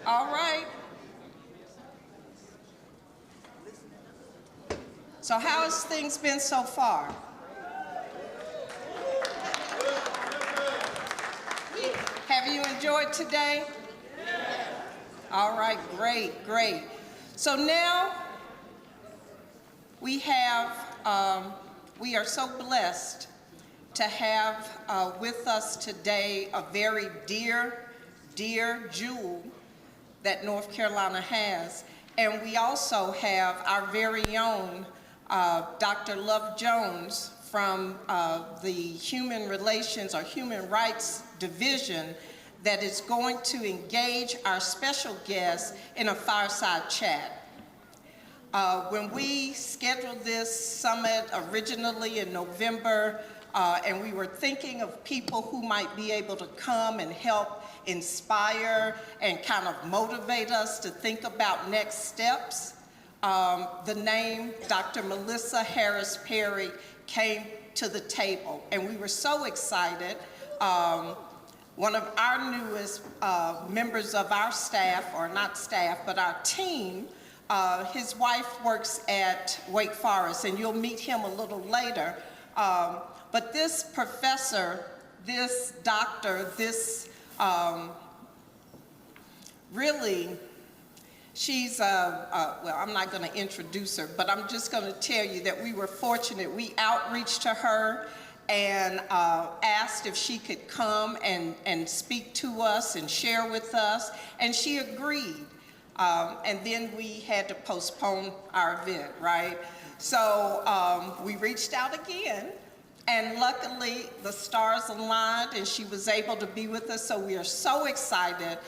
All right. So how has things been so far? Have you enjoyed today? All right, great, great. So now we are so blessed to have with us today a very dear jewel that North Carolina has. And we also have our very own Dr. Love Jones from the Human Relations or Human Rights Division that is going to engage our special guest in a fireside chat. When we scheduled this summit originally in November, and we were thinking of people who might be able to come and help inspire and kind of motivate us to think about next steps, the name Dr. Melissa Harris Perry came to the table, and we were so excited. One of our newest members of our staff, or not staff, but our team, his wife works at Wake Forest, and you'll meet him a little later. But this professor, this doctor, this really, she's, well, I'm not going to introduce her, but I'm just going to tell you that we were fortunate. We outreached to her and asked if she could come and speak to us and share with us, and she agreed. And then we had to postpone our event, right? So we reached out again, and luckily the stars aligned and she was able to be with us. So we are so excited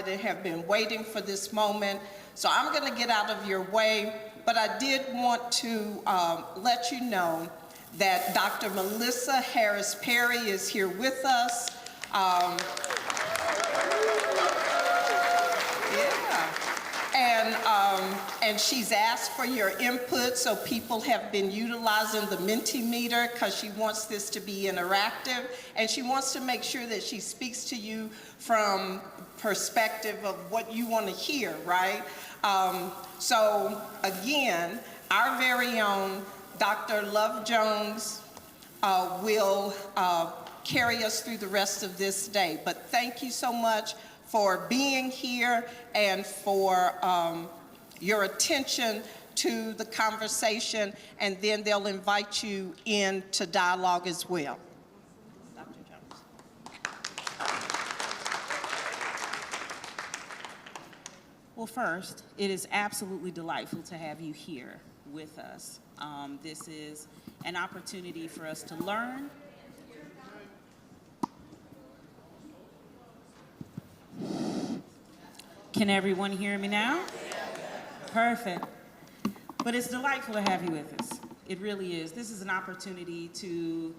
and have been waiting for this moment. So I'm gonna get out of your way, but I did want to let you know that Dr. Melissa Harris Perry is here with us. And she's asked for your input, so people have been utilizing the Mentimeter because she wants this to be interactive, and she wants to make sure that she speaks to you from perspective of what you want to hear, right? So again, our very own Dr. Love Jones will carry us through the rest of this day. But thank you so much for being here and for your attention to the conversation, and then they'll invite you into dialogue as well. Dr. Jones. Well, first, it is absolutely delightful to have you here with us. This is an opportunity for us to learn. Can everyone hear me now? Perfect. But it's delightful to have you with us. It really is. This is an opportunity to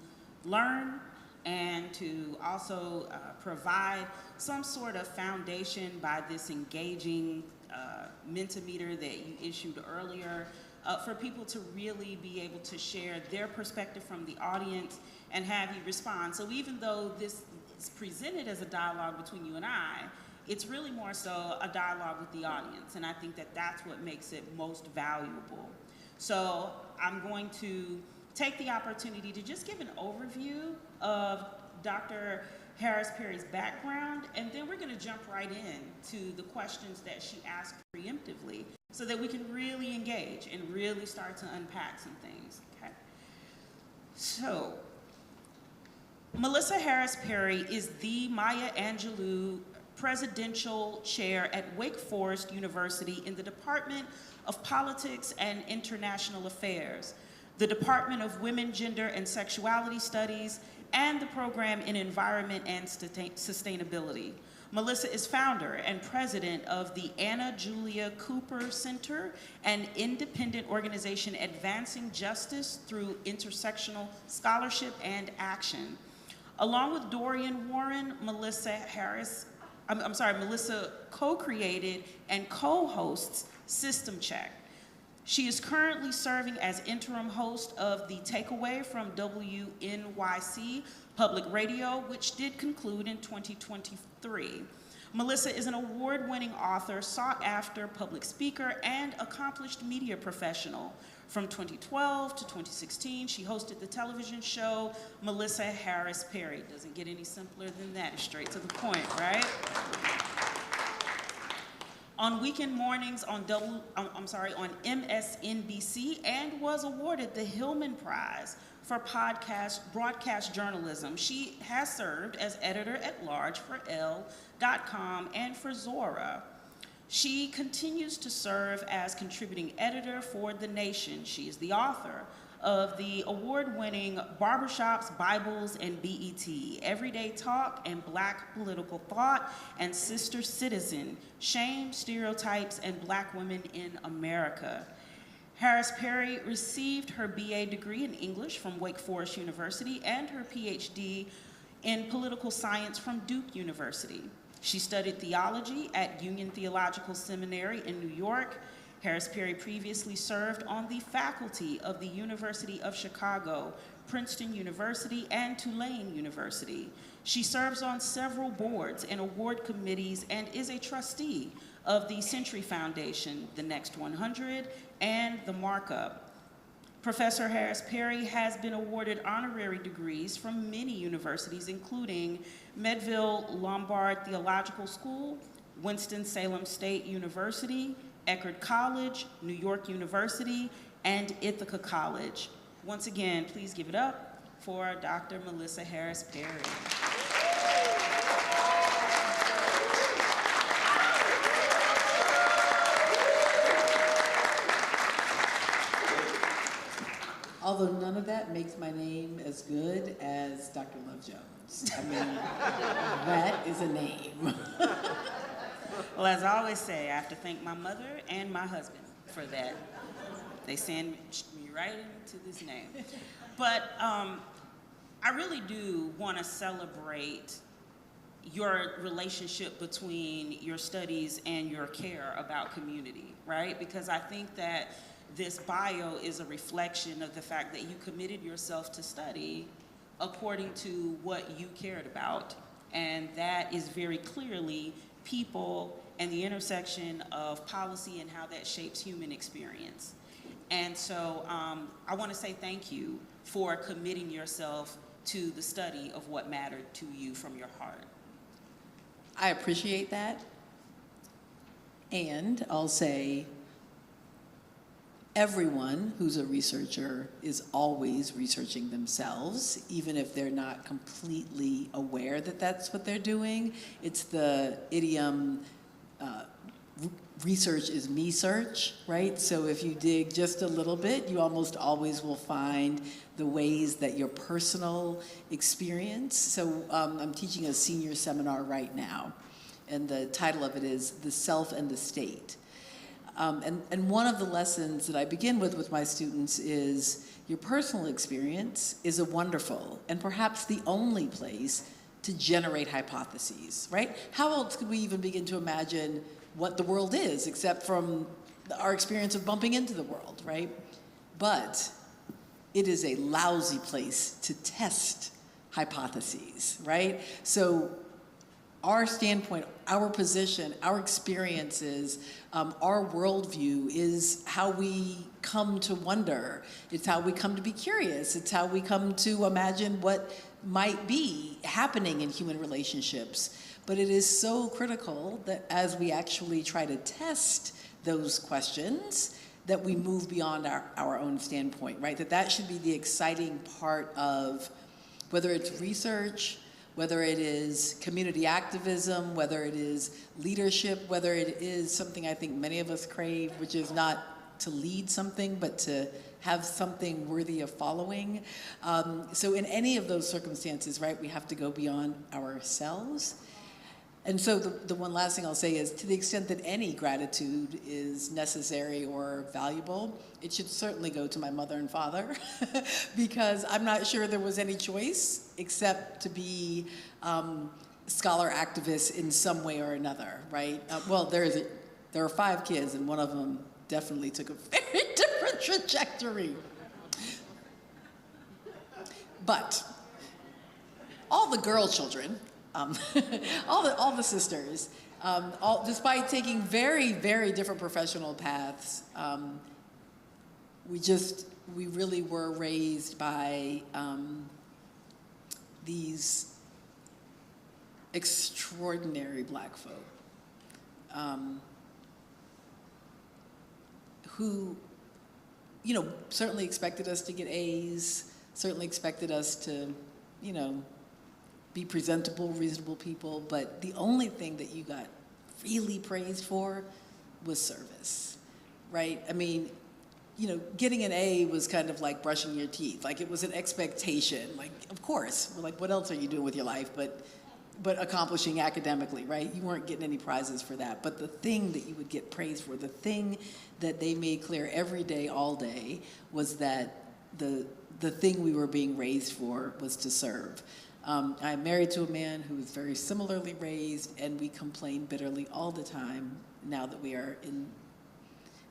learn and to also provide some sort of foundation by this engaging Mentimeter that you issued earlier for people to really be able to share their perspective from the audience and have you respond. So even though this is presented as a dialogue between you and I, it's really more so a dialogue with the audience, and I think that that's what makes it most valuable. So I'm going to take the opportunity to just give an overview of Dr. Harris Perry's background, and then we're going to jump right in to the questions that she asked preemptively so that we can really engage and really start to unpack some things, okay? So, Melissa Harris Perry is the Maya Angelou Presidential Chair at Wake Forest University in the Department of Politics and International Affairs, the Department of Women, Gender, and Sexuality Studies, and the Program in Environment and Sustainability. Melissa is founder and president of the Anna Julia Cooper Center, an independent organization advancing justice through intersectional scholarship and action. Along with Dorian Warren, Melissa co-created and co-hosts System Check. She is currently serving as interim host of The Takeaway from WNYC Public Radio, which did conclude in 2023. Melissa is an award-winning author, sought-after public speaker, and accomplished media professional. From 2012 to 2016, she hosted the television show Melissa Harris Perry. Doesn't get any simpler than that, straight to the point, right? On weekend mornings on MSNBC, and was awarded the Hillman Prize for broadcast journalism. She has served as editor-at-large for Elle.com and for Zora. She continues to serve as contributing editor for The Nation. She is the author of the award-winning Barbershops, Bibles, and BET, Everyday Talk and Black Political Thought, and Sister Citizen, Shame, Stereotypes, and Black Women in America. Harris Perry received her BA degree in English from Wake Forest University and her PhD in political science from Duke University. She studied theology at Union Theological Seminary in New York. Harris Perry previously served on the faculty of the University of Chicago, Princeton University, and Tulane University. She serves on several boards and award committees and is a trustee of the Century Foundation, the Next 100, and the Markup. Professor Harris Perry has been awarded honorary degrees from many universities, including Medville Lombard Theological School, Winston-Salem State University, Eckerd College, New York University, and Ithaca College. Once again, please give it up for Dr. Melissa Harris Perry. Although none of that makes my name as good as Dr. Love Jones. I mean, that is a name. Well, as I always say, I have to thank my mother and my husband for that. They sandwiched me right into this name. But I really do want to celebrate your relationship between your studies and your care about community, right? Because I think that this bio is a reflection of the fact that you committed yourself to study according to what you cared about. And that is very clearly people and the intersection of policy and how that shapes human experience. And so I want to say thank you for committing yourself to the study of what mattered to you from your heart. I appreciate that. And I'll say, everyone who's a researcher is always researching themselves, even if they're not completely aware that that's what they're doing. It's the idiom, research is me search, right? So if you dig just a little bit, you almost always will find the ways that your personal experience. So I'm teaching a senior seminar right now, and the title of it is The Self and the State. And one of the lessons that I begin with my students is your personal experience is a wonderful and perhaps the only place to generate hypotheses, right? How else could we even begin to imagine what the world is except from our experience of bumping into the world, right? But it is a lousy place to test hypotheses, right? So our standpoint, our position, our experiences, our worldview is how we come to wonder. It's how we come to be curious. It's how we come to imagine what might be happening in human relationships. But it is so critical that as we actually try to test those questions, that we move beyond our own standpoint, right? That should be the exciting part of whether it's research, whether it is community activism, whether it is leadership, whether it is something I think many of us crave, which is not to lead something, but to have something worthy of following. So in any of those circumstances, right, we have to go beyond ourselves. And so the one last thing I'll say is, to the extent that any gratitude is necessary or valuable, it should certainly go to my mother and father, because I'm not sure there was any choice except to be scholar activists in some way or another, right? Well, there are 5 kids, and one of them definitely took a very different trajectory. But all the girl children um, all the sisters, despite taking very, very different professional paths, we really were raised by these extraordinary Black folk who, you know, certainly expected us to get A's, certainly expected us to, you know, be presentable, reasonable people, but the only thing that you got really praised for was service, right? I mean, you know, getting an A was kind of like brushing your teeth. Like, it was an expectation. Like, of course, we're like, what else are you doing with your life but accomplishing academically, right? You weren't getting any prizes for that. But the thing that you would get praised for, the thing that they made clear every day, all day, was that the thing we were being raised for was to serve. I'm married to a man who is very similarly raised, and we complain bitterly all the time now that we are in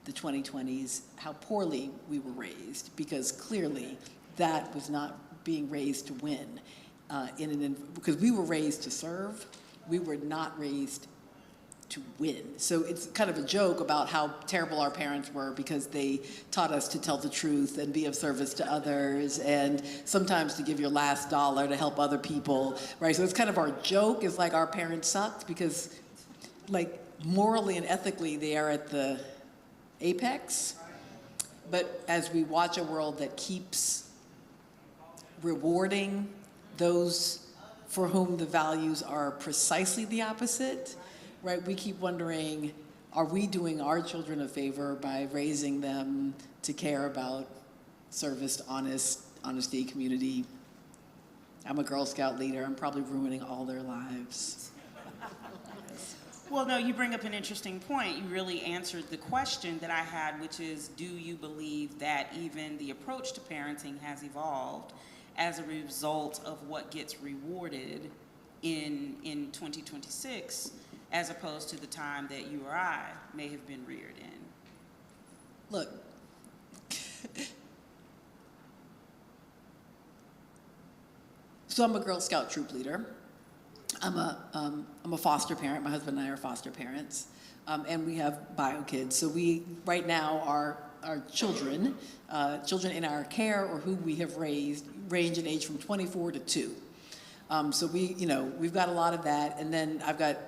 the 2020s, how poorly we were raised, because clearly that was not being raised to win. Because we were raised to serve, we were not raised to win. So it's kind of a joke about how terrible our parents were, because they taught us to tell the truth and be of service to others, and sometimes to give your last dollar to help other people, right? So it's kind of our joke, is like our parents sucked, because like morally and ethically they are at the apex. But as we watch a world that keeps rewarding those for whom the values are precisely the opposite, right? We keep wondering, are we doing our children a favor by raising them to care about service, honesty, community? I'm a Girl Scout leader. I'm probably ruining all their lives. Well, no, you bring up an interesting point. You really answered the question that I had, which is, do you believe that even the approach to parenting has evolved as a result of what gets rewarded in 2026, as opposed to the time that you or I may have been reared in? Look, so I'm a Girl Scout troop leader. I'm a foster parent. My husband and I are foster parents, and we have bio kids. So we, right now, our children in our care or who we have raised, range in age from 24 to 2. So we've got a lot of that, and then I've got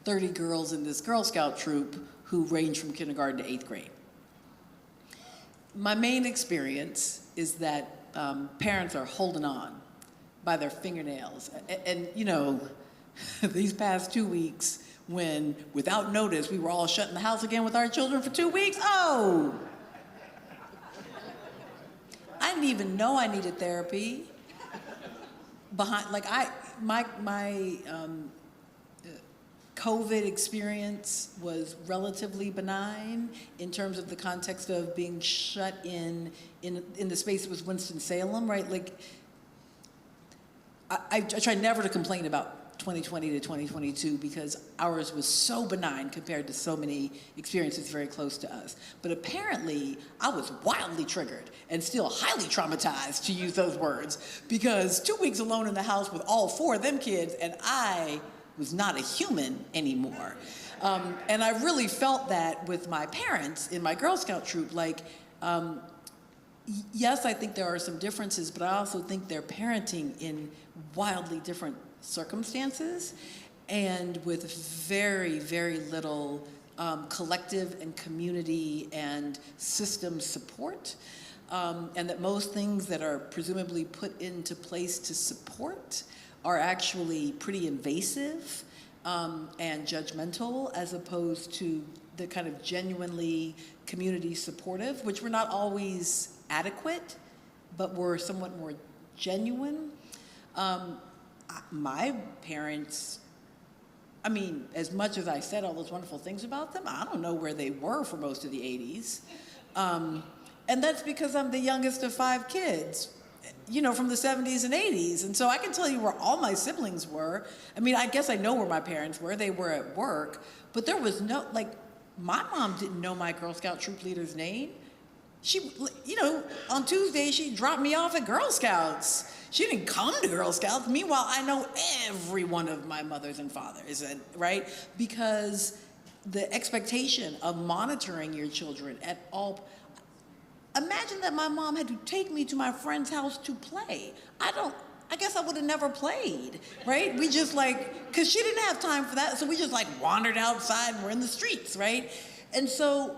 30 girls in this Girl Scout troop who range from kindergarten to 8th grade. My main experience is that parents are holding on by their fingernails, and you know. These past 2 weeks, when without notice we were all shut in the house again with our children for 2 weeks, I didn't even know I needed therapy. My COVID experience was relatively benign in terms of the context of being shut in the space that was Winston-Salem, right? Like, I try never to complain about 2020 to 2022 because ours was so benign compared to so many experiences very close to us. But apparently, I was wildly triggered and still highly traumatized, to use those words, because 2 weeks alone in the house with all 4 of them kids, and I was not a human anymore. And I really felt that with my parents in my Girl Scout troop. Like, yes, I think there are some differences, but I also think they're parenting in wildly different circumstances and with very, very little collective and community and system support, and that most things that are presumably put into place to support are actually pretty invasive and judgmental, as opposed to the kind of genuinely community supportive, which were not always adequate, but were somewhat more genuine. My parents, I mean, as much as I said all those wonderful things about them, I don't know where they were for most of the 80s. And that's because I'm the youngest of 5 kids, you know, from the 70s and 80s. And so I can tell you where all my siblings were. I mean, I guess I know where my parents were. They were at work. But there was no, like, my mom didn't know my Girl Scout troop leader's name. she, you know, on Tuesday, she dropped me off at Girl Scouts. She didn't come to Girl Scouts. Meanwhile, I know every one of my mothers and fathers, and, right? Because the expectation of monitoring your children at all. Imagine that my mom had to take me to my friend's house to play. I guess I would have never played, right? We just like, because she didn't have time for that, so we just like wandered outside and we're in the streets, right? And so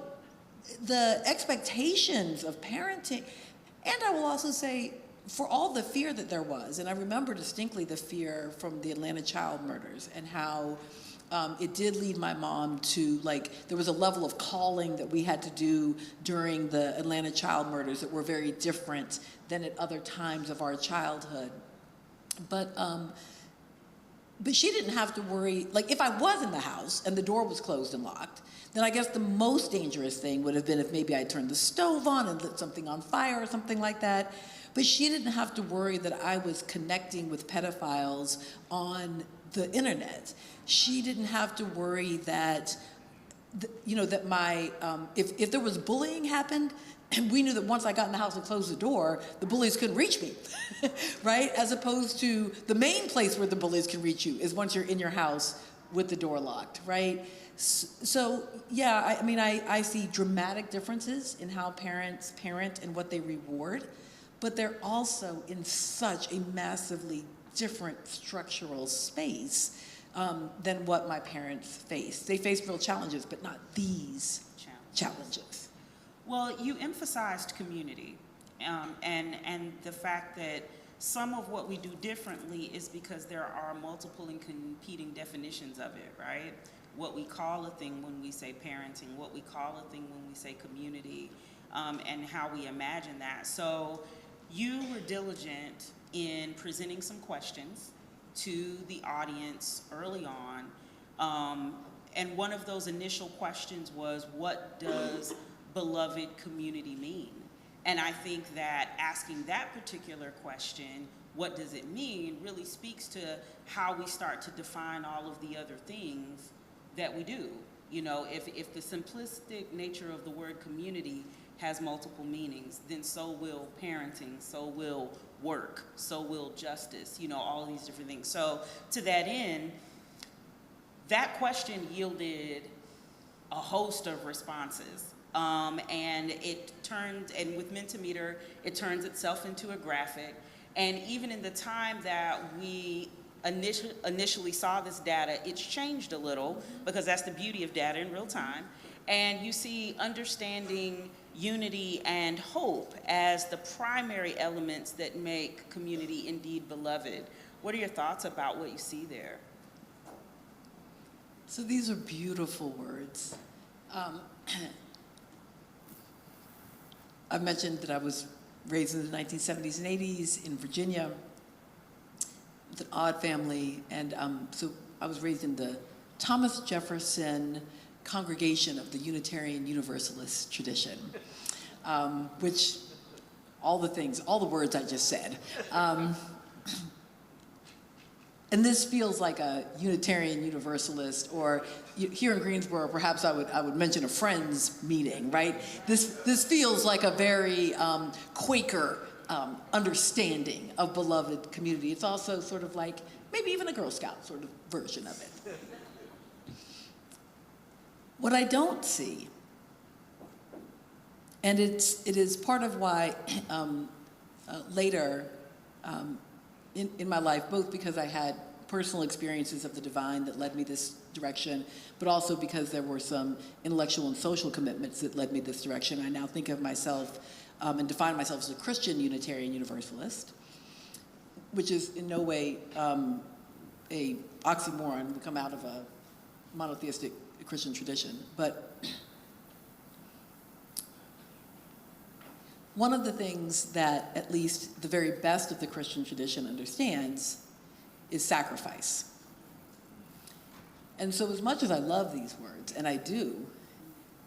the expectations of parenting, and I will also say, for all the fear that there was, and I remember distinctly the fear from the Atlanta child murders and how it did lead my mom to, like, there was a level of calling that we had to do during the Atlanta child murders that were very different than at other times of our childhood. But she didn't have to worry, like if I was in the house and the door was closed and locked, then I guess the most dangerous thing would have been if maybe I turned the stove on and lit something on fire or something like that. But she didn't have to worry that I was connecting with pedophiles on the internet. She didn't have to worry that, that my, if there was bullying happened, and we knew that once I got in the house and closed the door, the bullies couldn't reach me, right? As opposed to the main place where the bullies can reach you is once you're in your house with the door locked, right? So yeah, I see dramatic differences in how parents parent and what they reward, but they're also in such a massively different structural space than what my parents faced. They faced real challenges, but not these challenges. Well, you emphasized community, and the fact that some of what we do differently is because there are multiple and competing definitions of it, right? What we call a thing when we say parenting, what we call a thing when we say community, and how we imagine that. So you were diligent in presenting some questions to the audience early on, and one of those initial questions was, what does beloved community mean? And I think that asking that particular question, what does it mean, really speaks to how we start to define all of the other things that we do. You know, if the simplistic nature of the word community has multiple meanings, then so will parenting, so will work, so will justice, all of these different things. So to that end, that question yielded a host of responses. And with Mentimeter, it turns itself into a graphic. And even in the time that we initially saw this data, it's changed a little, because that's the beauty of data in real time. And you see understanding, unity, and hope as the primary elements that make community indeed beloved. What are your thoughts about what you see there? So these are beautiful words. I mentioned that I was raised in the 1970s and 80s in Virginia with an odd family, and so I was raised in the Thomas Jefferson congregation of the Unitarian Universalist tradition, which all the words I just said. And this feels like a Unitarian Universalist, or here in Greensboro, perhaps I would mention a Friends meeting, right? This feels like a very Quaker understanding of beloved community. It's also sort of like maybe even a Girl Scout sort of version of it. What I don't see, and it is part of why later in my life, both because I had personal experiences of the divine that led me this direction, but also because there were some intellectual and social commitments that led me this direction. I now think of myself and define myself as a Christian Unitarian Universalist, which is in no way a oxymoron. We come out of a monotheistic Christian tradition. But one of the things that at least the very best of the Christian tradition understands is sacrifice. And so as much as I love these words, and I do,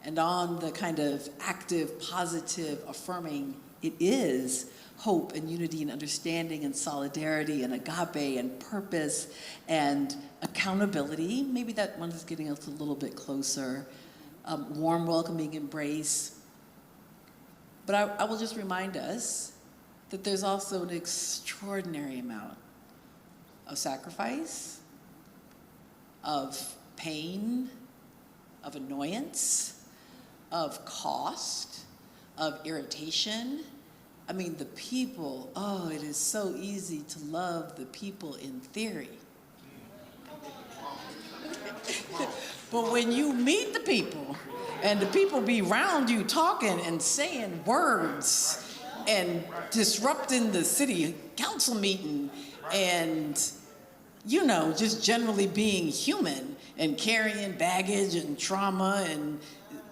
and on the kind of active, positive, affirming, it is hope and unity and understanding and solidarity and agape and purpose and accountability. Maybe that one is getting us a little bit closer. Warm, welcoming embrace. But I will just remind us that there's also an extraordinary amount of sacrifice, of pain, of annoyance, of cost, of irritation. I mean, the people, oh, it is so easy to love the people in theory. But when you meet the people, and the people be around you talking and saying words and disrupting the city council meeting and, you know, just generally being human and carrying baggage and trauma and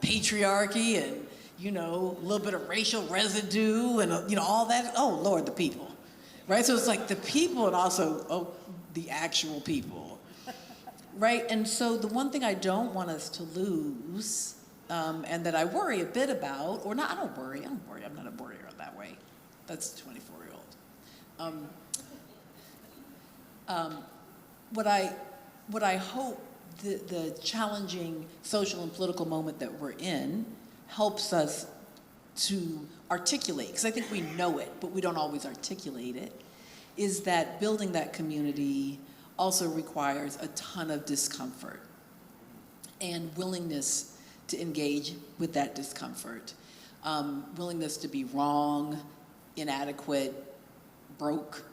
patriarchy and, you know, a little bit of racial residue and, you know, all that. Oh, Lord, the people, right? So it's like the people and also the actual people, right? And so the one thing I don't want us to lose, and that I worry a bit about, or not, I don't worry, I'm not a worrier that way. That's a 24-year-old. What I hope the challenging social and political moment that we're in helps us to articulate, because I think we know it, but we don't always articulate it, is that building that community also requires a ton of discomfort and willingness to engage with that discomfort, willingness to be wrong, inadequate, broke,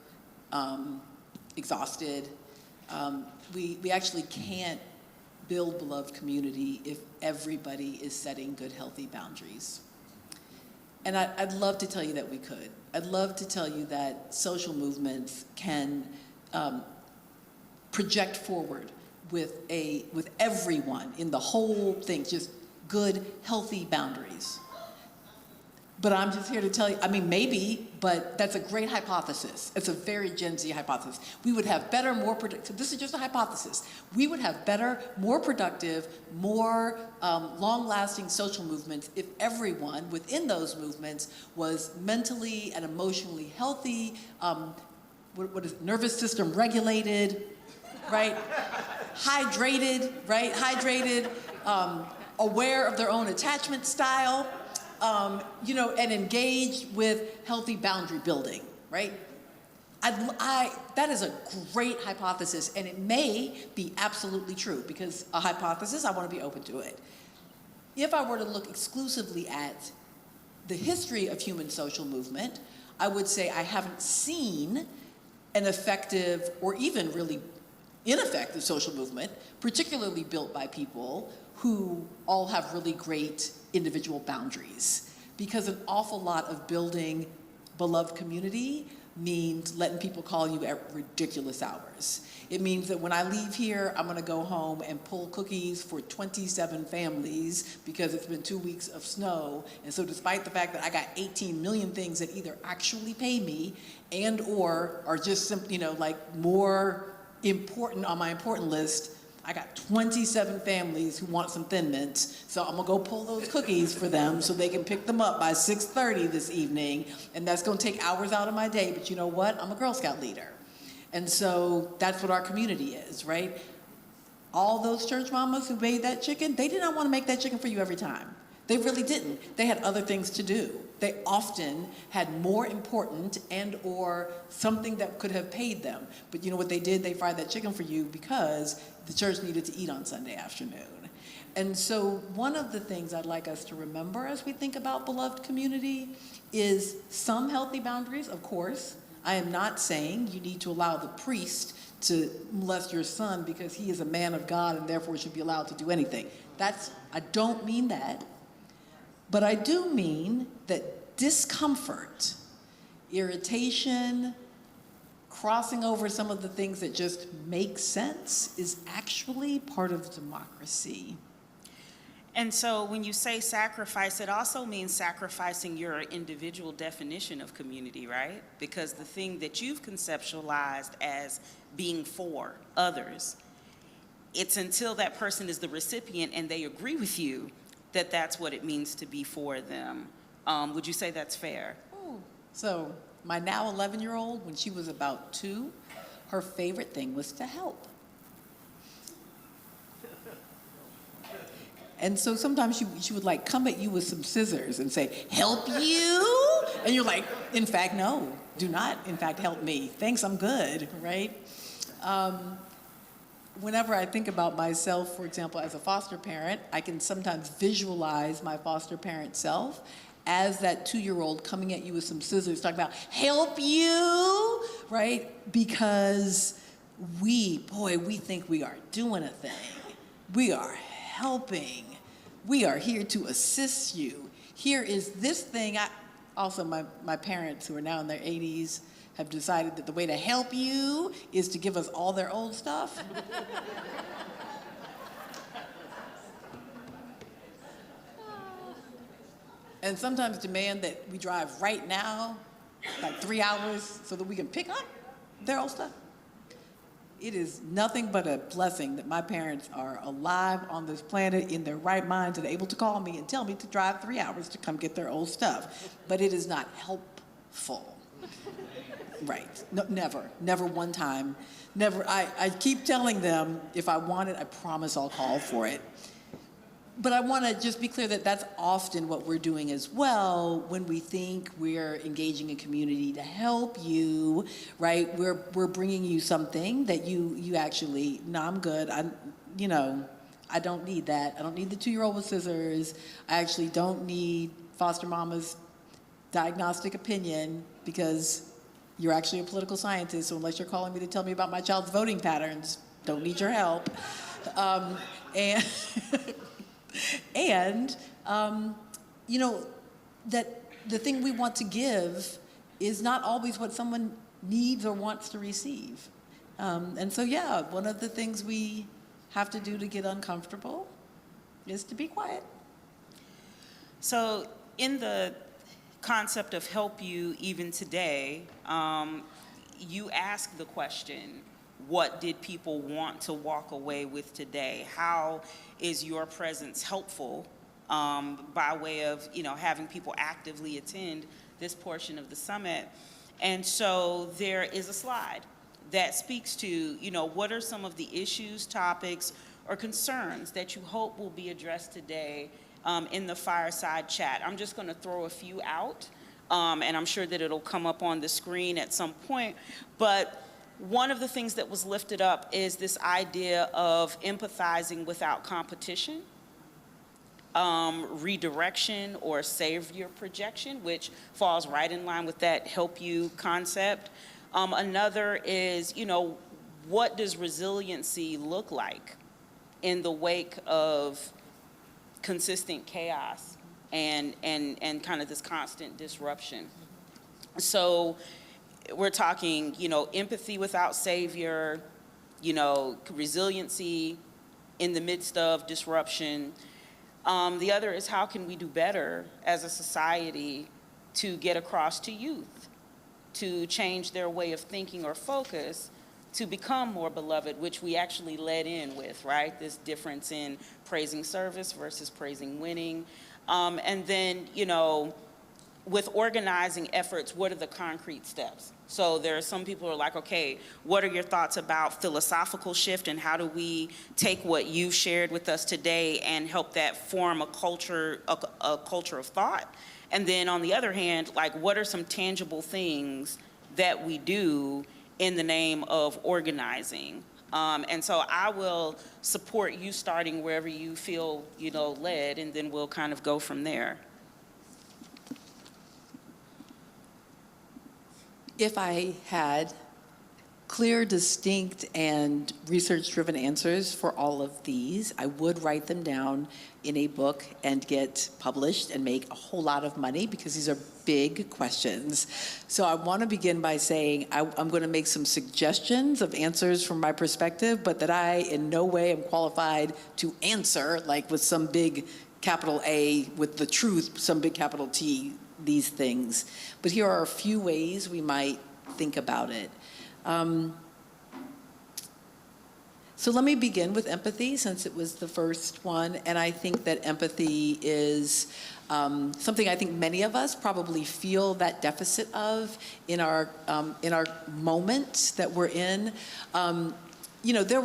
exhausted. We actually can't build beloved community if everybody is setting good, healthy boundaries. And I'd love to tell you that we could. I'd love to tell you that social movements can project forward with everyone in the whole thing, just good, healthy boundaries. But I'm just here to tell you, I mean, maybe, but that's a great hypothesis. It's a very Gen Z hypothesis. We would have better, more productive, this is just a hypothesis. We would have better, more productive, more long-lasting social movements if everyone within those movements was mentally and emotionally healthy, what is it, nervous system regulated, right? Hydrated, right? Hydrated, aware of their own attachment style, you know, and engaged with healthy boundary building, right? That is a great hypothesis, and it may be absolutely true, because a hypothesis, I want to be open to it. If I were to look exclusively at the history of human social movement, I would say I haven't seen an effective or even really ineffective social movement, particularly built by people who all have really great individual boundaries. Because an awful lot of building beloved community means letting people call you at ridiculous hours. It means that when I leave here, I'm gonna go home and pull cookies for 27 families because it's been 2 weeks of snow. And so despite the fact that I got 18 million things that either actually pay me and or are just simply, you know, like more important on my important list, I got 27 families who want some Thin Mints, so I'm gonna go pull those cookies for them so they can pick them up by 6:30 this evening, and that's gonna take hours out of my day, but you know what? I'm a Girl Scout leader. And so that's what our community is, right? All those church mamas who made that chicken, they did not wanna make that chicken for you every time. They really didn't. They had other things to do. They often had more important and or something that could have paid them. But you know what they did? They fried that chicken for you because the church needed to eat on Sunday afternoon. And so one of the things I'd like us to remember as we think about beloved community is some healthy boundaries, of course. I am not saying you need to allow the priest to molest your son because he is a man of God and therefore should be allowed to do anything. I don't mean that. But I do mean that discomfort, irritation, crossing over some of the things that just make sense is actually part of democracy. And so when you say sacrifice, it also means sacrificing your individual definition of community, right? Because the thing that you've conceptualized as being for others, it's until that person is the recipient and they agree with you that that's what it means to be for them. Would you say that's fair? So my now 11-year-old, when she was about 2, her favorite thing was to help. And so sometimes she would like come at you with some scissors and say, help you? And you're like, in fact, no, do not, in fact, help me. Thanks, I'm good, right? Whenever I think about myself, for example, as a foster parent, I can sometimes visualize my foster parent self as that 2-year-old coming at you with some scissors, talking about, help you, right? Because we think we are doing a thing. We are helping. We are here to assist you. Here is this thing. Also, my parents, who are now in their 80s, have decided that the way to help you is to give us all their old stuff. And sometimes demand that we drive right now, like 3 hours, so that we can pick up their old stuff. It is nothing but a blessing that my parents are alive on this planet in their right minds and able to call me and tell me to drive 3 hours to come get their old stuff. But it is not helpful. Right, no, never one time, never. I keep telling them, if I want it, I promise I'll call for it. But I want to just be clear that that's often what we're doing as well when we think we're engaging a community to help you, right? We're bringing you something that you actually, no, I'm good. I don't need that. I don't need the 2-year-old with scissors. I actually don't need foster mama's diagnostic opinion because you're actually a political scientist, so unless you're calling me to tell me about my child's voting patterns, don't need your help. That the thing we want to give is not always what someone needs or wants to receive. One of the things we have to do to get uncomfortable is to be quiet. So in the concept of help you even today, you ask the question, what did people want to walk away with today? How is your presence helpful by way of having people actively attend this portion of the summit? And so there is a slide that speaks to what are some of the issues, topics, or concerns that you hope will be addressed today in the Fireside chat. I'm just going to throw a few out, and I'm sure that it'll come up on the screen at some point. But one of the things that was lifted up is this idea of empathizing without competition, redirection or savior projection, which falls right in line with that help you concept. Another is, what does resiliency look like in the wake of consistent chaos and kind of this constant disruption? So we're talking, empathy without savior, resiliency in the midst of disruption. The other is, how can we do better as a society to get across to youth, to change their way of thinking or focus, to become more beloved, which we actually led in with, right? This difference in praising service versus praising winning. And then, with organizing efforts, what are the concrete steps? So there are some people who are like, okay, what are your thoughts about philosophical shift, and how do we take what you've shared with us today and help that form a culture of thought? And then on the other hand, like, what are some tangible things that we do in the name of organizing? And so I will support you starting wherever you feel, led, and then we'll kind of go from there. If I had clear, distinct, and research-driven answers for all of these, I would write them down in a book and get published and make a whole lot of money, because these are big questions. So I want to begin by saying I'm going to make some suggestions of answers from my perspective, but that I in no way am qualified to answer, like with some big capital A, with the truth, some big capital T, these things. But here are a few ways we might think about it. So let me begin with empathy, since it was the first one. And I think that empathy is something I think many of us probably feel that deficit of in our moment that we're in. there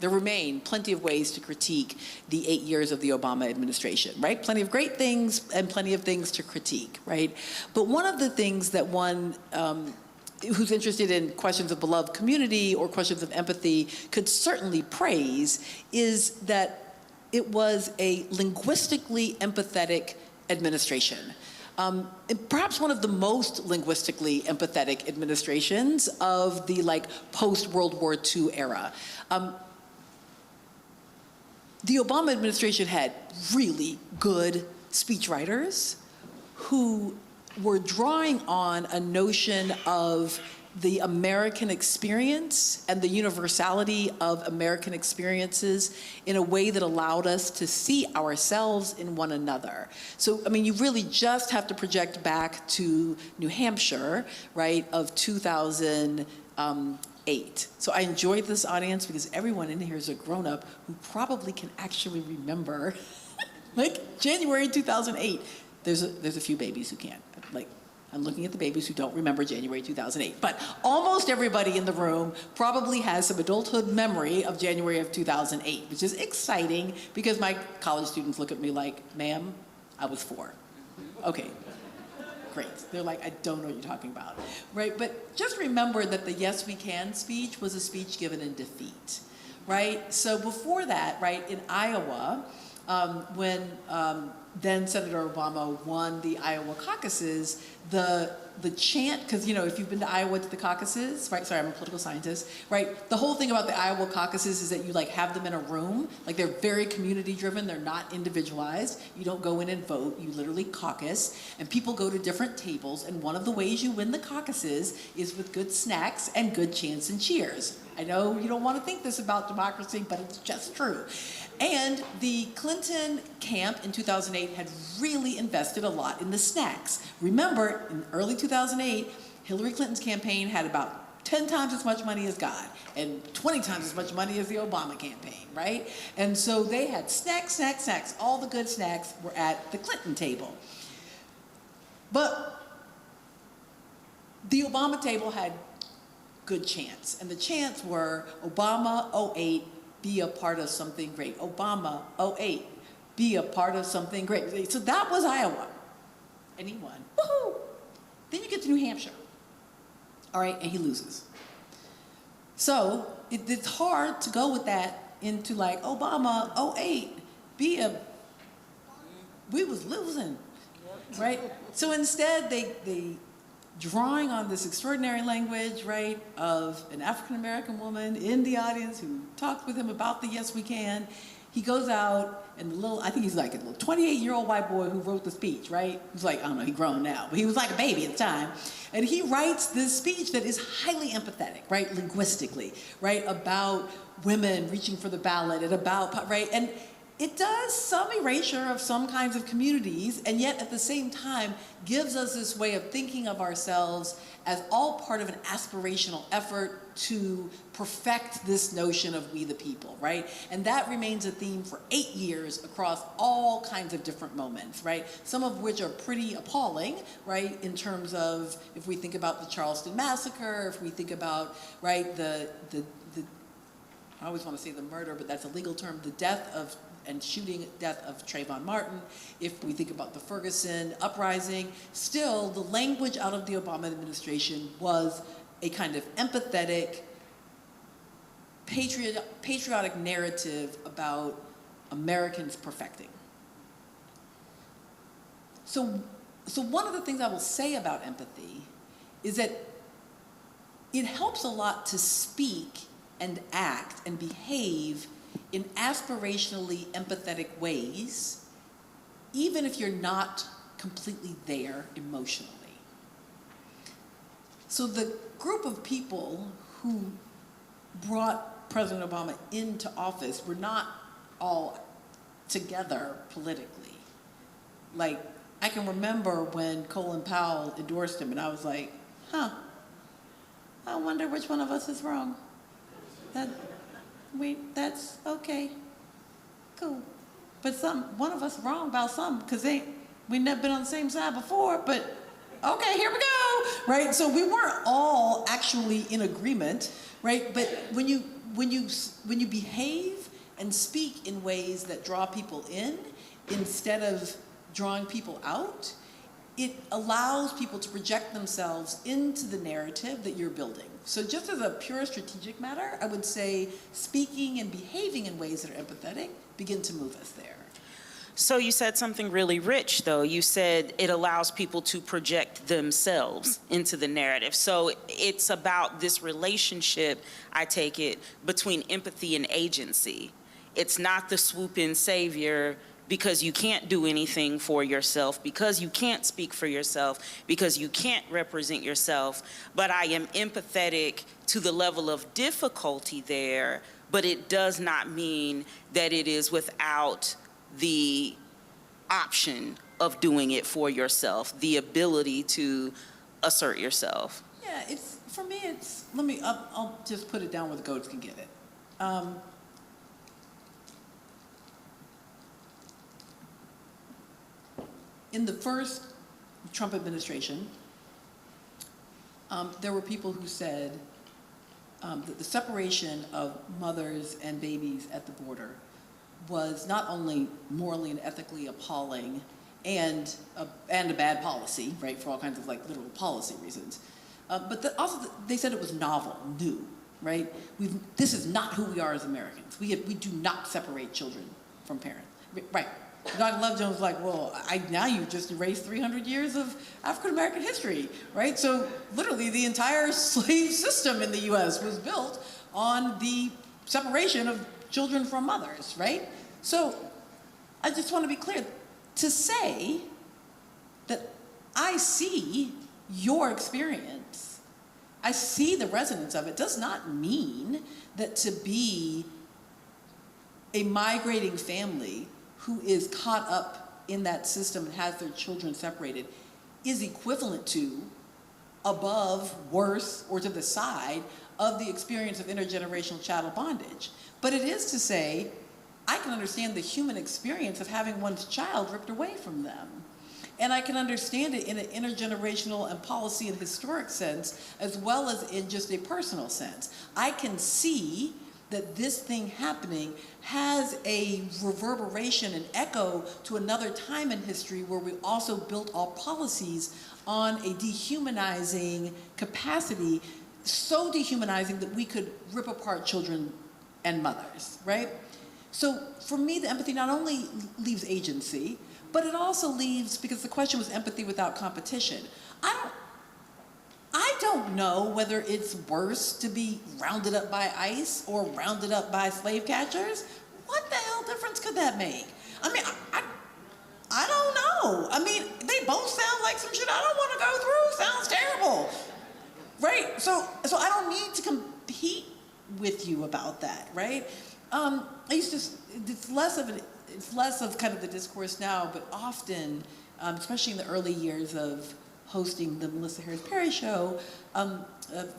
remain plenty of ways to critique the 8 years of the Obama administration, right? Plenty of great things and plenty of things to critique, right? But one of the things that one who's interested in questions of beloved community or questions of empathy could certainly praise is that it was a linguistically empathetic administration. And perhaps one of the most linguistically empathetic administrations of the post-World War II era. The Obama administration had really good speechwriters who were drawing on a notion of the American experience and the universality of American experiences in a way that allowed us to see ourselves in one another. So, I mean, you really just have to project back to New Hampshire, right, of 2008. So I enjoyed this audience because everyone in here is a grown-up who probably can actually remember, January 2008. There's a few babies who can't. I'm looking at the babies who don't remember January 2008. But almost everybody in the room probably has some adulthood memory of January of 2008, which is exciting because my college students look at me like, ma'am, I was 4. Okay, great. They're like, I don't know what you're talking about, right? But just remember that the Yes We Can speech was a speech given in defeat, right? So before that, right, in Iowa, when then Senator Obama won the Iowa caucuses, the chant, because if you've been to Iowa to the caucuses, right? Sorry, I'm a political scientist, right? The whole thing about the Iowa caucuses is that you have them in a room, they're very community driven, they're not individualized. You don't go in and vote, you literally caucus, and people go to different tables, and one of the ways you win the caucuses is with good snacks and good chants and cheers. I know you don't want to think this about democracy, but it's just true. And the Clinton camp in 2008 had really invested a lot in the snacks. Remember, in early 2008, Hillary Clinton's campaign had about 10 times as much money as God and 20 times as much money as the Obama campaign, right? And so they had snacks. All the good snacks were at the Clinton table. But the Obama table had good chants, and the chants were Obama 08, be a part of something great. Obama 08, be a part of something great. So that was Iowa, and he won. Woohoo! Then you get to New Hampshire, all right, and he loses. So it's hard to go with that into Obama 08, we was losing, right? So instead they drawing on this extraordinary language, right, of an African-American woman in the audience who talked with him about the Yes We Can. He goes out, and I think he's a little 28-year-old white boy who wrote the speech, right? He's I don't know, he's grown now, but he was like a baby at the time. And he writes this speech that is highly empathetic, right, linguistically, right, about women reaching for the ballot and about, right, and it does some erasure of some kinds of communities, and yet at the same time gives us this way of thinking of ourselves as all part of an aspirational effort to perfect this notion of we the people, right? And that remains a theme for 8 years across all kinds of different moments, right? Some of which are pretty appalling, right? In terms of, if we think about the Charleston Massacre, if we think about, right, I always want to say the murder, but that's a legal term, the death of Trayvon Martin, if we think about the Ferguson uprising, still the language out of the Obama administration was a kind of empathetic, patriotic narrative about Americans perfecting. So one of the things I will say about empathy is that it helps a lot to speak and act and behave in aspirationally empathetic ways, even if you're not completely there emotionally. So the group of people who brought President Obama into office were not all together politically. I can remember when Colin Powell endorsed him, and I was like, I wonder which one of us is wrong. That's okay, cool. But one of us wrong about something, because we've never been on the same side before, but okay, here we go, right? So we weren't all actually in agreement, right? But when you behave and speak in ways that draw people in instead of drawing people out, it allows people to project themselves into the narrative that you're building. So just as a pure strategic matter, I would say speaking and behaving in ways that are empathetic begin to move us there. So you said something really rich, though. You said it allows people to project themselves into the narrative. So it's about this relationship, I take it, between empathy and agency. It's not the swoop-in savior because you can't do anything for yourself, because you can't speak for yourself, because you can't represent yourself, but I am empathetic to the level of difficulty there, but it does not mean that it is without the option of doing it for yourself, the ability to assert yourself. Yeah, for me, I'll just put it down where the goats can get it. In the first Trump administration, there were people who said that the separation of mothers and babies at the border was not only morally and ethically appalling and a bad policy, right, for all kinds of like literal policy reasons, but also they said it was novel, new, right? This is not who we are as Americans. We do not separate children from parents, right? Dr. Lovejoy was like, well, now you've just erased 300 years of African-American history, right? So literally the entire slave system in the US was built on the separation of children from mothers, right? So I just want to be clear, to say that I see your experience, I see the resonance of it, does not mean that to be a migrating family who is caught up in that system and has their children separated is equivalent to, above, worse, or to the side of the experience of intergenerational chattel bondage. But it is to say, I can understand the human experience of having one's child ripped away from them. And I can understand it in an intergenerational and policy and historic sense, as well as in just a personal sense. I can see that this thing happening has a reverberation and echo to another time in history where we also built our policies on a dehumanizing capacity, so dehumanizing that we could rip apart children and mothers, right? So for me, the empathy not only leaves agency, but it also leaves, because the question was empathy without competition. I don't know whether it's worse to be rounded up by ICE or rounded up by slave catchers. What the hell difference could that make? I mean, I don't know. I mean, they both sound like some shit I don't want to go through. Sounds terrible, right? So I don't need to compete with you about that, right? It's less of kind of the discourse now, but often, especially in the early years of hosting the Melissa Harris Perry show,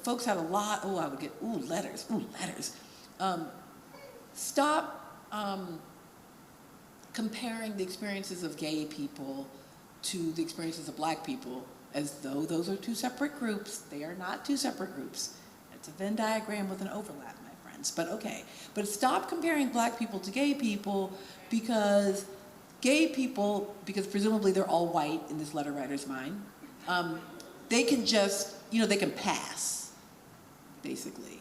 folks had a lot, I would get, letters. Stop comparing the experiences of gay people to the experiences of black people as though those are two separate groups. They are not two separate groups. It's a Venn diagram with an overlap, my friends, but okay. But stop comparing black people to gay people, because gay people, because presumably they're all white in this letter writer's mind, they can just, they can pass, basically.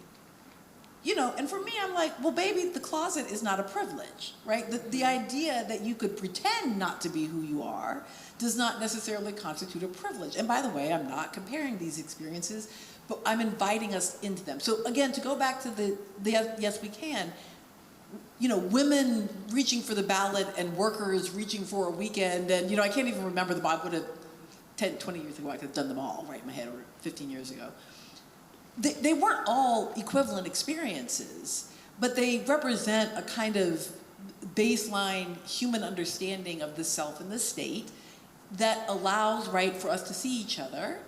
And for me, I'm like, well, baby, the closet is not a privilege, right? The idea that you could pretend not to be who you are does not necessarily constitute a privilege. And by the way, I'm not comparing these experiences, but I'm inviting us into them. So again, to go back to the yes, we can, women reaching for the ballot and workers reaching for a weekend, and, I can't even remember I would have 10, 20 years ago, I could have done them all right in my head, or 15 years ago. They weren't all equivalent experiences, but they represent a kind of baseline human understanding of the self and the state that allows, right, for us to see each other.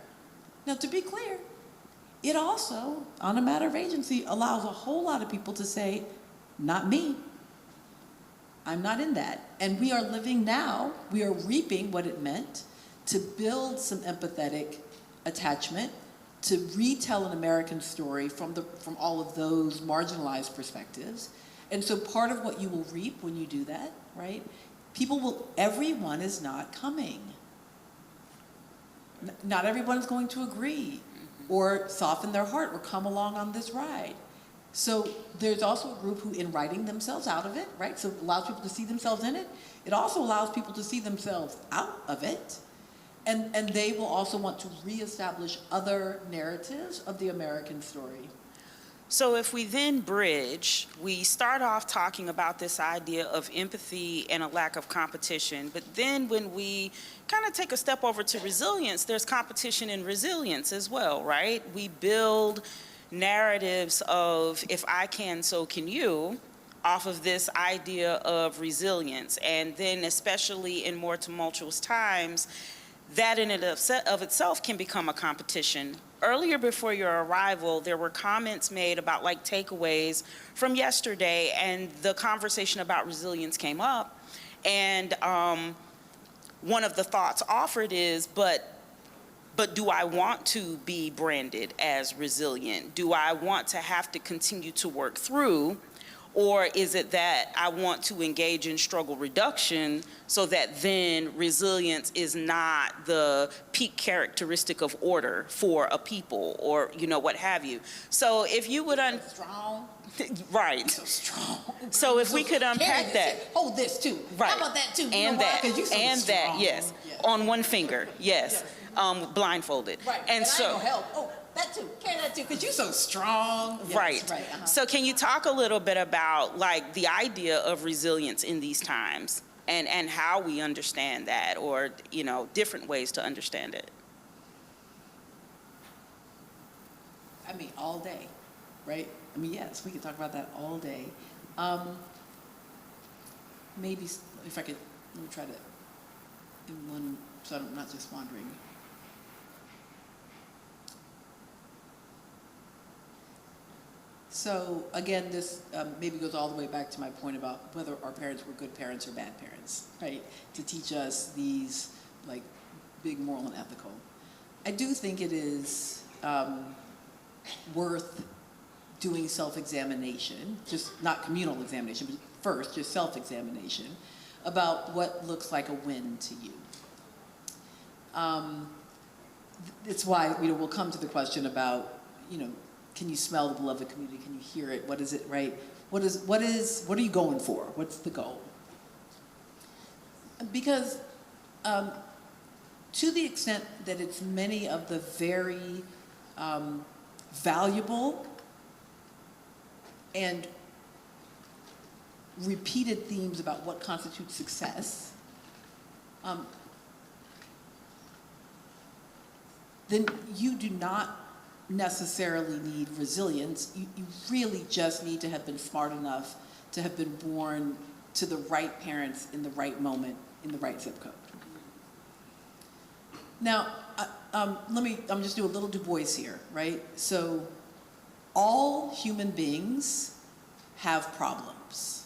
Now, to be clear, it also, on a matter of agency, allows a whole lot of people to say, not me. I'm not in that. And we are living now, we are reaping what it meant to build some empathetic attachment, to retell an American story from all of those marginalized perspectives. And so part of what you will reap when you do that, right? Everyone is not coming. Not everyone is going to agree or soften their heart or come along on this ride. So there's also a group who, in writing themselves out of it, right? So it allows people to see themselves in it. It also allows people to see themselves out of it. And they will also want to reestablish other narratives of the American story. So if we then bridge, we start off talking about this idea of empathy and a lack of competition, but then when we kind of take a step over to resilience, there's competition and resilience as well, right? We build narratives of if I can, so can you, off of this idea of resilience. And then especially in more tumultuous times, that in and of itself can become a competition. Earlier before your arrival, there were comments made about like takeaways from yesterday, and the conversation about resilience came up. And one of the thoughts offered is, but do I want to be branded as resilient? Do I want to have to continue to work through? Or is it that I want to engage in struggle reduction so that then resilience is not the peak characteristic of order for a people, or, you know, what have you? So if you would Strong. right. So strong. So if we could unpack that. Hold this too. Right. How about that too? And that. You so And strong. that, yes. Yeah. On one finger, yes. Right. Blindfolded. And so I ain't gonna help. Oh, that too. Carry that too, because you're so strong. Yes, right. Uh-huh. So can you talk a little bit about like the idea of resilience in these times and how we understand that, or, you know, different ways to understand it? I mean, all day, right? I mean, yes, we could talk about that all day. Maybe if I could, let me try to, in one, so I'm not just wandering. So again, this maybe goes all the way back to my point about whether our parents were good parents or bad parents, right? To teach us these like big moral and ethical. I do think it is worth doing self-examination, just not communal examination, but first just self-examination about what looks like a win to you. It's why, you know, we'll come to the question about, you know, can you smell the beloved community? Can you hear it? What is it, right? What are you going for? What's the goal? Because to the extent that it's many of the very valuable and repeated themes about what constitutes success, then you do not necessarily need resilience. You really just need to have been smart enough to have been born to the right parents in the right moment in the right zip code. Now, I'm just do a little Du Bois here, right? So all human beings have problems.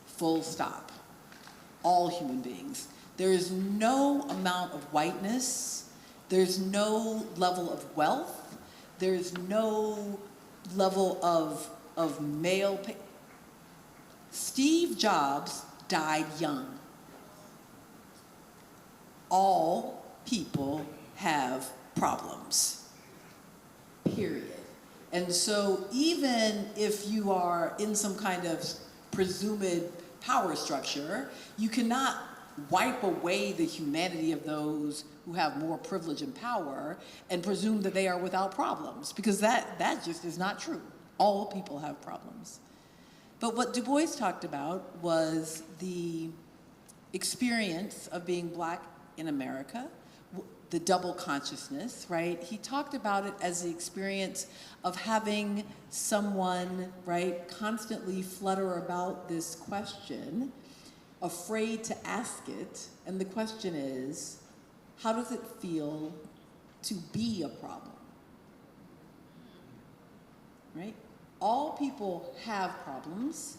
Full stop. All human beings. There is no amount of whiteness, there's no level of wealth, there's no level of male. Steve Jobs died young. All people have problems, period. And so even if you are in some kind of presumed power structure, you cannot wipe away the humanity of those who have more privilege and power and presume that they are without problems, because that just is not true. All people have problems. But what Du Bois talked about was the experience of being Black in America, the double consciousness, right? He talked about it as the experience of having someone, right, constantly flutter about this question, afraid to ask it, and the question is, how does it feel to be a problem? Right? All people have problems,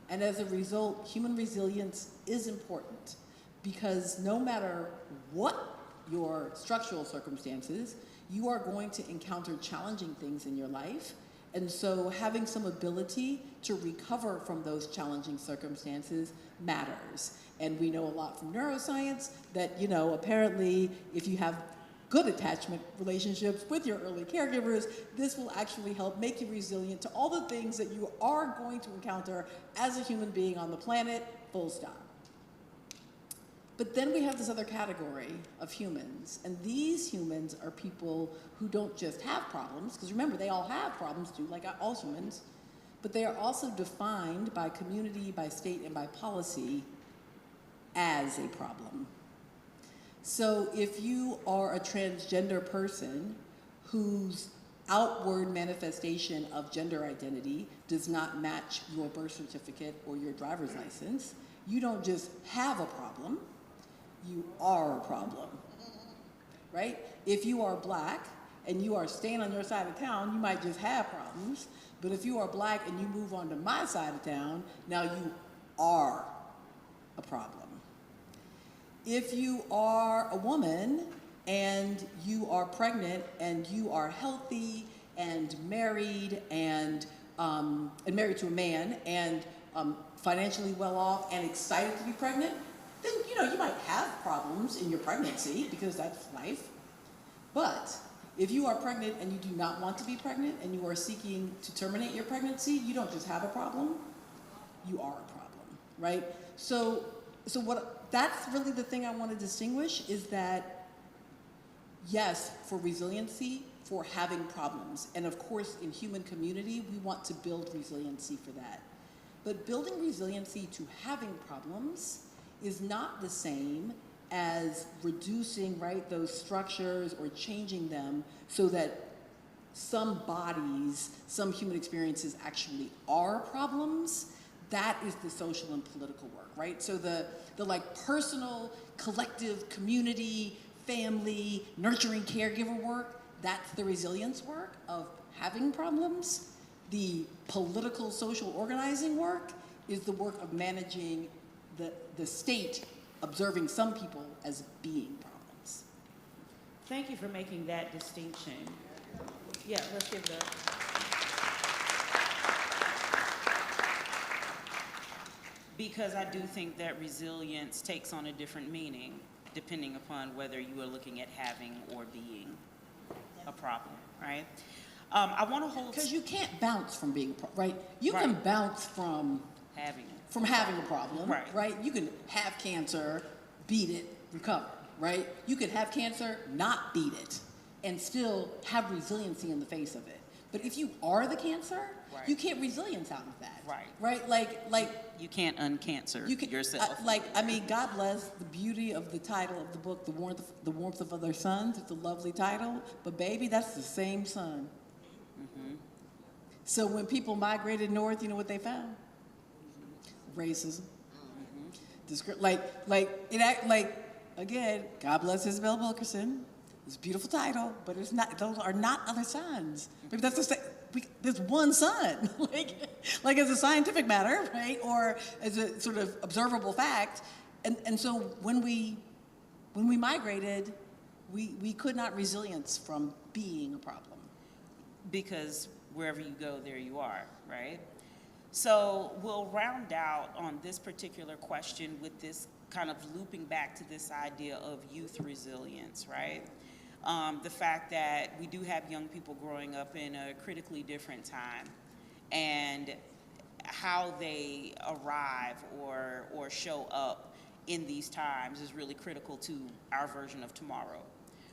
and as a result, human resilience is important, because no matter what your structural circumstances, you are going to encounter challenging things in your life. And so having some ability to recover from those challenging circumstances matters. And we know a lot from neuroscience that, apparently if you have good attachment relationships with your early caregivers, this will actually help make you resilient to all the things that you are going to encounter as a human being on the planet, full stop. But then we have this other category of humans, and these humans are people who don't just have problems, because remember, they all have problems too, like all humans, but they are also defined by community, by state, and by policy as a problem. So if you are a transgender person whose outward manifestation of gender identity does not match your birth certificate or your driver's license, you don't just have a problem, you are a problem, right? If you are Black and you are staying on your side of town, you might just have problems. But if you are Black and you move onto my side of town, now you are a problem. If you are a woman and you are pregnant and you are healthy and married married to a man and financially well off and excited to be pregnant, then you might have problems in your pregnancy because that's life. But if you are pregnant and you do not want to be pregnant and you are seeking to terminate your pregnancy, you don't just have a problem, you are a problem, right? So that's really the thing I want to distinguish is that, yes, for resiliency, for having problems. And of course, in human community, we want to build resiliency for that. But building resiliency to having problems is not the same as reducing, right, those structures or changing them so that some bodies, some human experiences actually are problems. That is the social and political work, right? So the like personal, collective, community, family, nurturing caregiver work, that's the resilience work of having problems. The political, social organizing work is the work of managing the state, observing some people as being problems. Thank you for making that distinction. Yeah, let's give the. Because I do think that resilience takes on a different meaning depending upon whether you are looking at having or being a problem, right? I want to hold. Because you can't bounce from being, right? You can bounce from having a problem, right? Right? You can have cancer, beat it, recover, right? You could have cancer, not beat it, and still have resiliency in the face of it. But if you are the cancer, you can't resilience out of that, right? Like you can't uncancer yourself. God bless the beauty of the title of the book, The Warmth of Other Suns. It's a lovely title, but baby, that's the same sun. Mm-hmm. So when people migrated north, you know what they found? Racism. Mm-hmm. Again, God bless Isabel Wilkerson. It's a beautiful title, but it's not. Those are not other suns. Maybe that's the same. There's one sun, like as a scientific matter, right, or as a sort of observable fact. And so when we migrated, we could not resilience from being a problem. Because wherever you go, there you are, right? So we'll round out on this particular question with this kind of looping back to this idea of youth resilience, right? The fact that we do have young people growing up in a critically different time, and how they arrive or show up in these times is really critical to our version of tomorrow.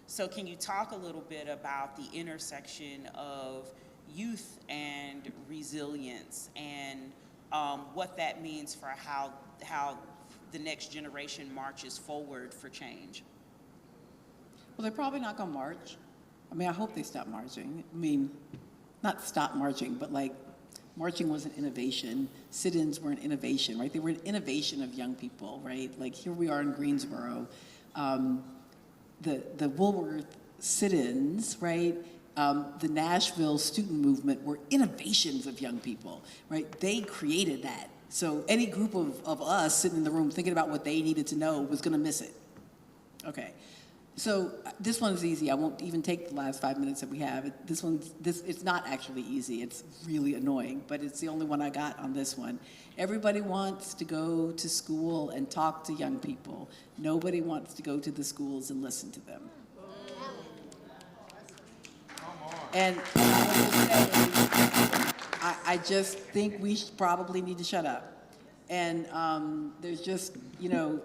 So can you talk a little bit about the intersection of youth and resilience and what that means for how the next generation marches forward for change? Well, they're probably not going to march. I mean, I hope they stop marching. I mean, not stop marching, but like marching was an innovation. Sit-ins were an innovation, right? They were an innovation of young people, right? Like here we are in Greensboro. The Woolworth sit-ins, right? The Nashville student movement were innovations of young people, right? They created that. So any group of us sitting in the room thinking about what they needed to know was going to miss it. Okay. So this one's easy. I won't even take the last 5 minutes that we have. It's not actually easy. It's really annoying, but it's the only one I got on this one. Everybody wants to go to school and talk to young people. Nobody wants to go to the schools and listen to them. And I just think we probably need to shut up. And there's just, you know,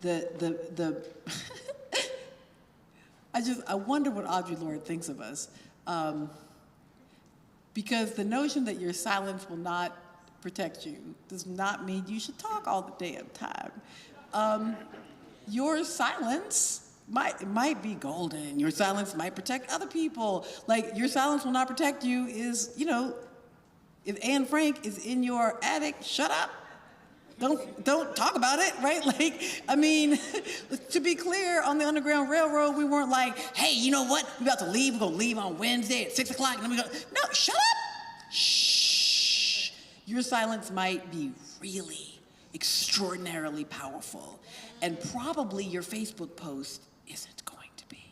the I wonder what Audre Lorde thinks of us. Because the notion that your silence will not protect you does not mean you should talk all the damn time. Your silence might be golden. Your silence might protect other people. Like, your silence will not protect you is, you know, if Anne Frank is in your attic, shut up. Don't talk about it, right? Like, I mean, to be clear, on the Underground Railroad, we weren't like, hey, you know what? We're about to leave. We're gonna leave on Wednesday at 6 o'clock, and then we go, no, shut up. Shh. Your silence might be really extraordinarily powerful, and probably your Facebook post isn't going to be.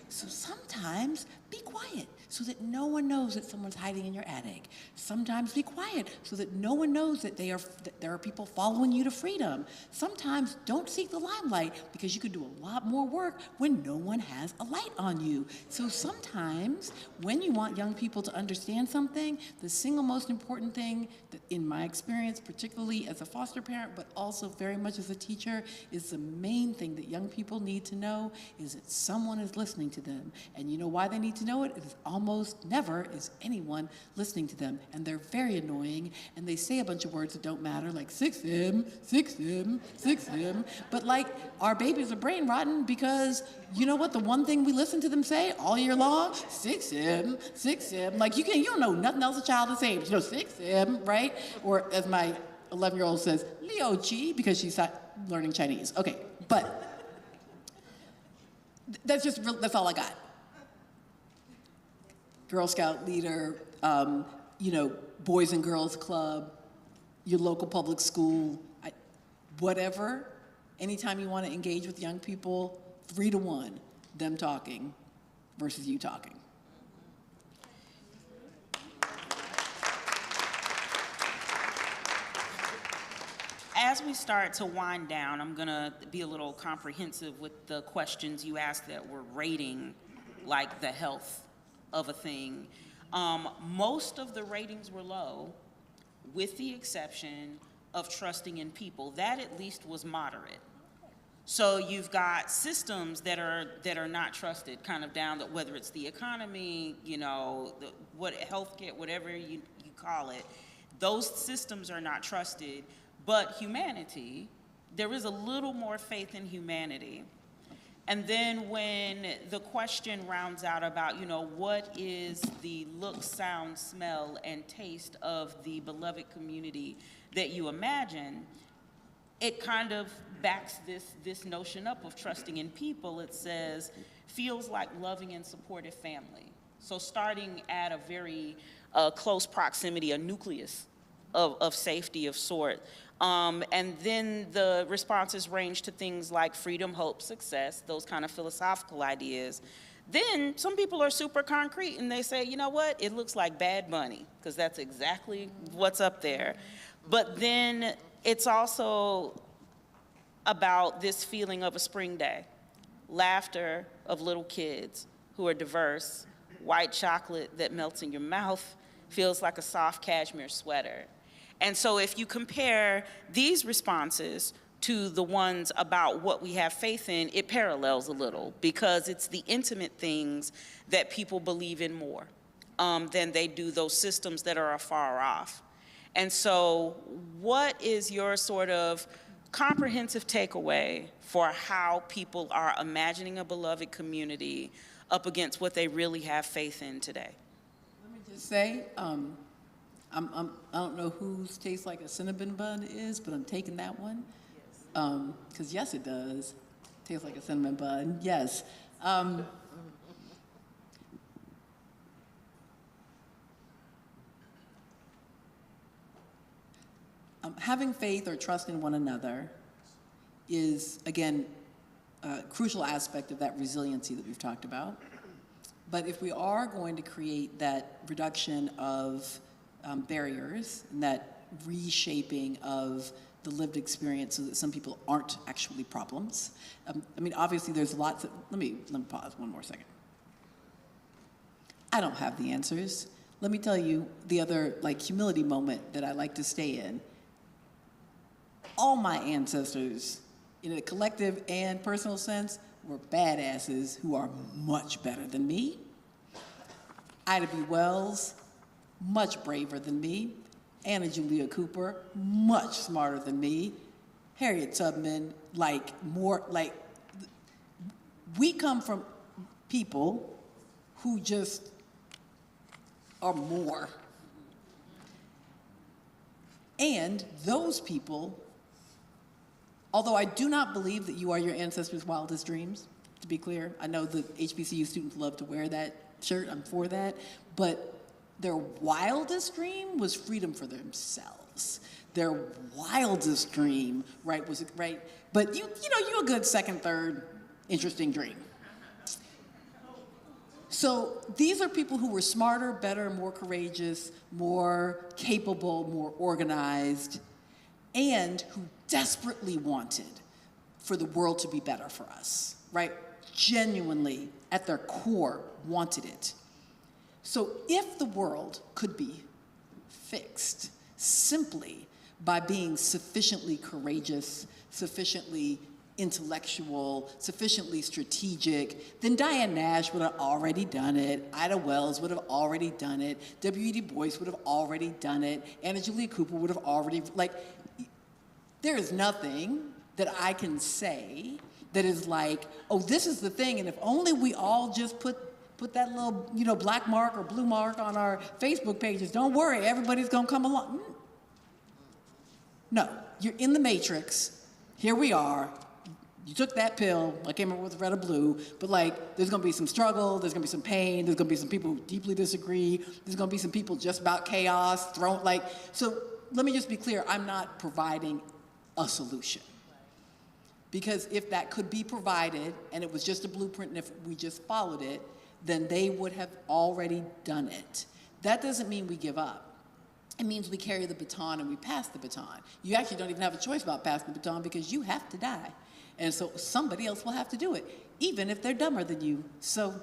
So sometimes be quiet so that no one knows that someone's hiding in your attic. Sometimes be quiet so that no one knows that there are people following you to freedom. Sometimes don't seek the limelight because you could do a lot more work when no one has a light on you. So sometimes when you want young people to understand something, the single most important thing that, in my experience, particularly as a foster parent, but also very much as a teacher, is the main thing that young people need to know is that someone is listening to them. And you know why they need to know it? It's almost never is anyone listening to them. And they're very annoying, and they say a bunch of words that don't matter, like 6M, 6M, 6M. But like, our babies are brain rotten because, you know what, the one thing we listen to them say all year long? 6M, 6M. Like, you don't know nothing else a child is saying, but you know, 6M, right? Or as my 11-year-old says, Liu Chi, because she's learning Chinese. Okay, but that's all I got. Girl Scout leader, you know, Boys and Girls Club, your local public school, whatever. Anytime you want to engage with young people, 3-to-1, them talking versus you talking. As we start to wind down, I'm gonna be a little comprehensive with the questions you asked that were rating, like, the health of a thing. Most of the ratings were low, with the exception of trusting in people. That at least was moderate. So you've got systems that are not trusted, kind of down, that whether it's the economy, you know, healthcare, whatever you call it, those systems are not trusted. But humanity, there is a little more faith in humanity. And then when the question rounds out about, you know, what is the look, sound, smell, and taste of the beloved community that you imagine, it kind of backs this notion up of trusting in people. It says, feels like loving and supportive family. So starting at a very close proximity, a nucleus of safety of sort. And then the responses range to things like freedom, hope, success, those kind of philosophical ideas. Then some people are super concrete and they say, you know what, it looks like Bad Bunny, because that's exactly what's up there. But then it's also about this feeling of a spring day, laughter of little kids who are diverse, white chocolate that melts in your mouth, feels like a soft cashmere sweater. And so if you compare these responses to the ones about what we have faith in, it parallels a little, because it's the intimate things that people believe in more than they do those systems that are afar off. And so what is your sort of comprehensive takeaway for how people are imagining a beloved community up against what they really have faith in today? Let me just say, I don't know whose tastes like a cinnamon bun is, but I'm taking that one. Because yes, it does. Tastes like a cinnamon bun, yes. Having faith or trust in one another is, again, crucial aspect of that resiliency that we've talked about. But if we are going to create that reduction of barriers and that reshaping of the lived experience so that some people aren't actually problems, I mean, obviously there's lots of, let me pause one more second. I don't have the answers. Let me tell you the other humility moment that I like to stay in. All my ancestors, in a collective and personal sense, were badasses who are much better than me. Ida B. Wells, much braver than me. Anna Julia Cooper, much smarter than me. Harriet Tubman, we come from people who just are more. And those people, although I do not believe that you are your ancestors' wildest dreams, to be clear, I know the HBCU students love to wear that shirt, I'm for that, but their wildest dream was freedom for themselves. Their wildest dream, right, was, right, but you a good second, third, interesting dream. So these are people who were smarter, better, more courageous, more capable, more organized, and who desperately wanted for the world to be better for us, right? Genuinely, at their core, wanted it. So if the world could be fixed simply by being sufficiently courageous, sufficiently intellectual, sufficiently strategic, then Diane Nash would have already done it, Ida Wells would have already done it, W.E.B. Du Bois would have already done it, Anna Julia Cooper would have already, there is nothing that I can say that is oh, this is the thing, and if only we all just put that little, black mark or blue mark on our Facebook pages, don't worry, everybody's gonna come along. No, you're in the matrix, here we are, you took that pill, I can't remember what's red or blue, but there's gonna be some struggle, there's gonna be some pain, there's gonna be some people who deeply disagree, there's gonna be some people just about chaos, so let me just be clear, I'm not providing a solution. Because if that could be provided, and it was just a blueprint, and if we just followed it, then they would have already done it. That doesn't mean we give up. It means we carry the baton and we pass the baton. You actually don't even have a choice about passing the baton because you have to die. And so somebody else will have to do it, even if they're dumber than you. So,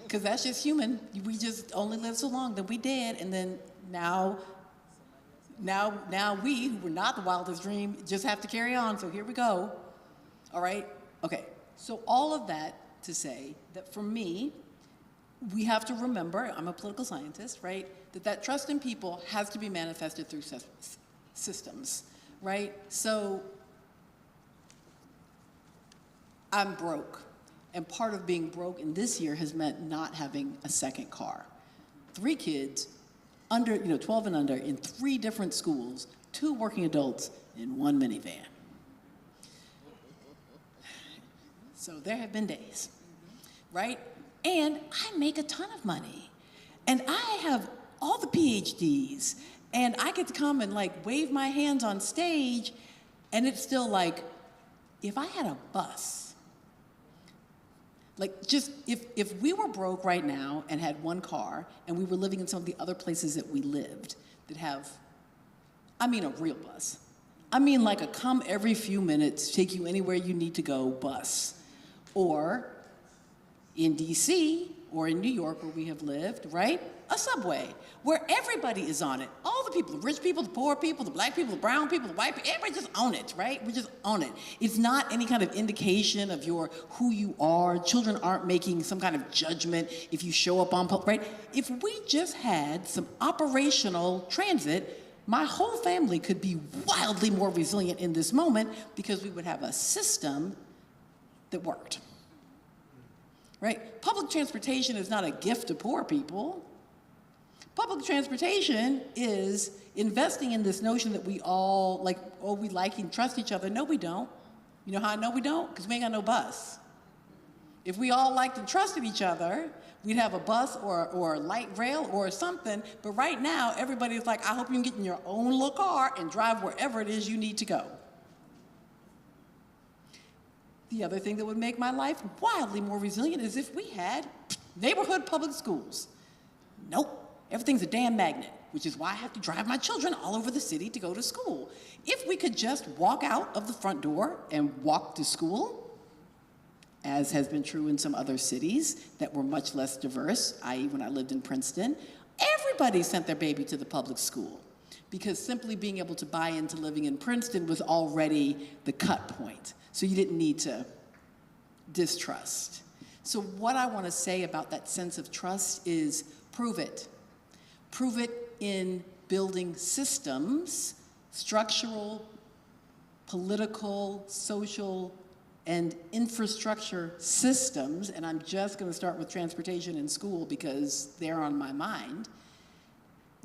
because that's just human. We just only live so long, then we dead, and then now we, who were not the wildest dream, just have to carry on, so here we go. All right? Okay, so all of that to say that for me, we have to remember, I'm a political scientist, right, that trust in people has to be manifested through systems, right? So I'm broke, and part of being broke in this year has meant not having a second car. 3 kids, under 12 and under, in 3 different schools, 2 working adults, and 1 minivan. So there have been days, right? And I make a ton of money. And I have all the PhDs, and I get to come and wave my hands on stage, and it's still if I had a bus, just if we were broke right now and had 1 car and we were living in some of the other places that we lived that have, a real bus. A come every few minutes, take you anywhere you need to go bus. Or in DC or in New York where we have lived, right? A subway where everybody is on it. All the people, the rich people, the poor people, the black people, the brown people, the white people, everybody just own it, right? We just own it. It's not any kind of indication of who you are. Children aren't making some kind of judgment if you show up on, right? If we just had some operational transit, my whole family could be wildly more resilient in this moment because we would have a system that worked, right? Public transportation is not a gift to poor people. Public transportation is investing in this notion that we all we like and trust each other. No, we don't. You know how I know we don't? Because we ain't got no bus. If we all liked and trusted each other, we'd have a bus or a light rail or something. But right now, everybody's I hope you can get in your own little car and drive wherever it is you need to go. The other thing that would make my life wildly more resilient is if we had neighborhood public schools. Nope, everything's a damn magnet, which is why I have to drive my children all over the city to go to school. If we could just walk out of the front door and walk to school, as has been true in some other cities that were much less diverse, i.e. when I lived in Princeton, everybody sent their baby to the public school because simply being able to buy into living in Princeton was already the cut point. So you didn't need to distrust. So what I want to say about that sense of trust is prove it. Prove it in building systems, structural, political, social, and infrastructure systems, and I'm just going to start with transportation and school because they're on my mind,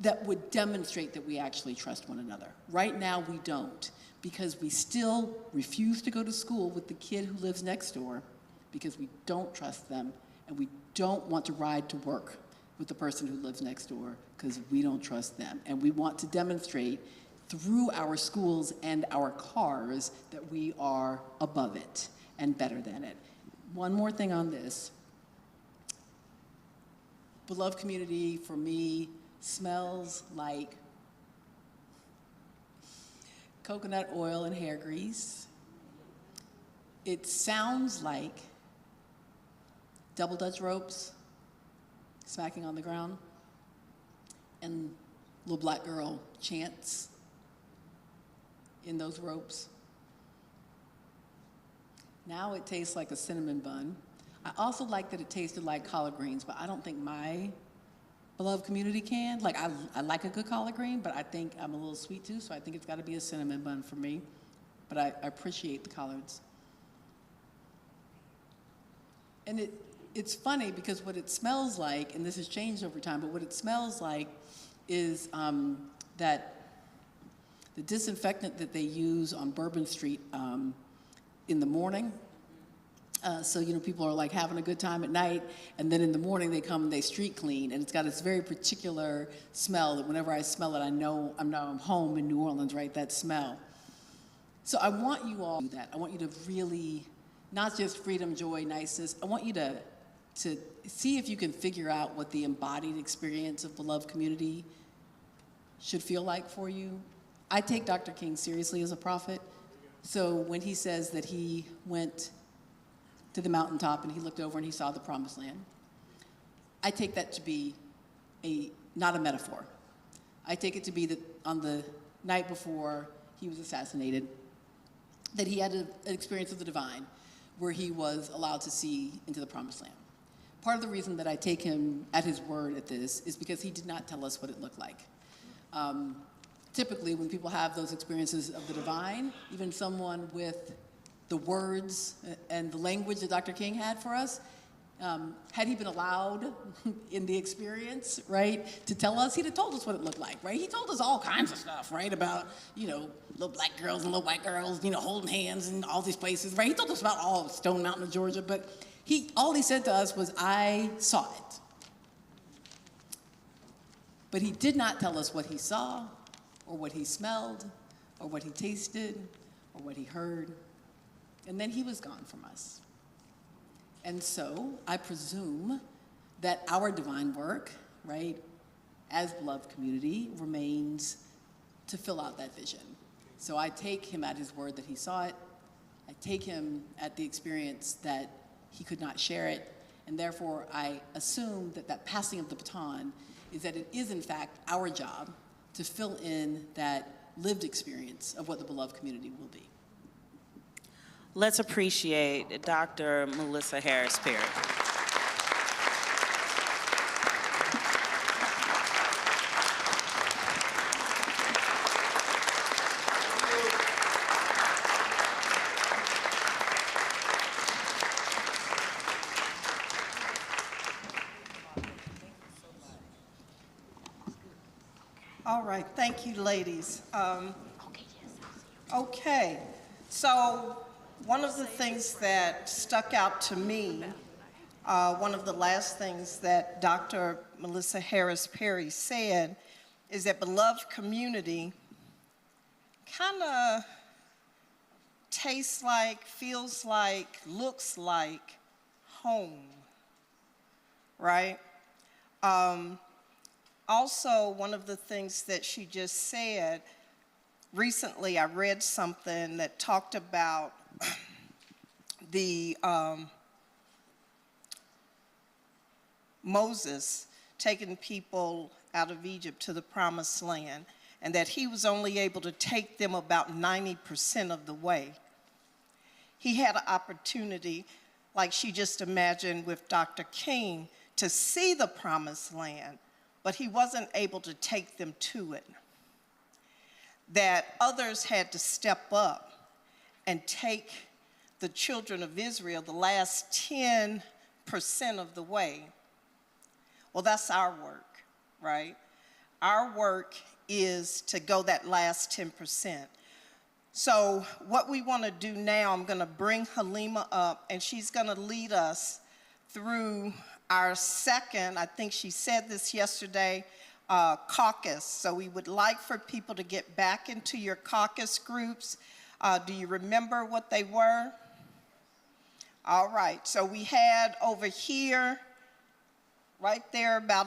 that would demonstrate that we actually trust one another. Right now, we don't, because we still refuse to go to school with the kid who lives next door because we don't trust them, and we don't want to ride to work with the person who lives next door because we don't trust them. And we want to demonstrate through our schools and our cars that we are above it and better than it. One more thing on this. Beloved community, for me, smells like coconut oil and hair grease. It sounds like double Dutch ropes smacking on the ground and little black girl chants in those ropes. Now it tastes like a cinnamon bun. I also like that it tasted like collard greens, but I don't think my beloved community can. Like, I like a good collard green, but I think I'm a little sweet too, so I think it's got to be a cinnamon bun for me. But I appreciate the collards. And it's funny because what it smells like, and this has changed over time, but what it smells like is that the disinfectant that they use on Bourbon Street in the morning. So, people are like having a good time at night, and then in the morning they come and they street clean, and it's got this very particular smell that whenever I smell it, I know I'm home in New Orleans, right? That smell. So I want you all to do that. I want you to really, not just freedom, joy, niceness, I want you to see if you can figure out what the embodied experience of beloved community should feel like for you. I take Dr. King seriously as a prophet. So when he says that he went to the mountaintop and he looked over and he saw the promised land, I take that to be not a metaphor. I take it to be that on the night before he was assassinated, that he had an experience of the divine where he was allowed to see into the promised land. Part of the reason that I take him at his word at this is because he did not tell us what it looked like. Typically, when people have those experiences of the divine, even someone with the words and the language that Dr. King had for us, had he been allowed in the experience, right, to tell us, he'd have told us what it looked like, right? He told us all kinds of stuff, right, about, little black girls and little white girls, holding hands in all these places, right? He told us about all of Stone Mountain of Georgia, but all he said to us was, I saw it. But he did not tell us what he saw, or what he smelled, or what he tasted, or what he heard. And then he was gone from us. And so I presume that our divine work, right, as beloved community, remains to fill out that vision. So I take him at his word that he saw it. I take him at the experience that he could not share it. And therefore, I assume that that passing of the baton is that it is, in fact, our job to fill in that lived experience of what the beloved community will be. Let's appreciate Dr. Melissa Harris-Perry. All right, thank you, ladies. Okay, so one of the things that stuck out to me, one of the last things that Dr. Melissa Harris-Perry said is that beloved community kind of tastes like, feels like, looks like home, right? Also, one of the things that she just said, recently I read something that talked about the Moses taking people out of Egypt to the promised land, and that he was only able to take them about 90% of the way. He had an opportunity, like she just imagined with Dr. King, to see the promised land, but he wasn't able to take them to it. That others had to step up and take the children of Israel the last 10% of the way. Well, that's our work, right? Our work is to go that last 10%. So what we want to do now, I'm going to bring Halima up, and she's going to lead us through our second, I think she said this yesterday, caucus. So we would like for people to get back into your caucus groups. Do you remember what they were? All right, so we had over here, right there, about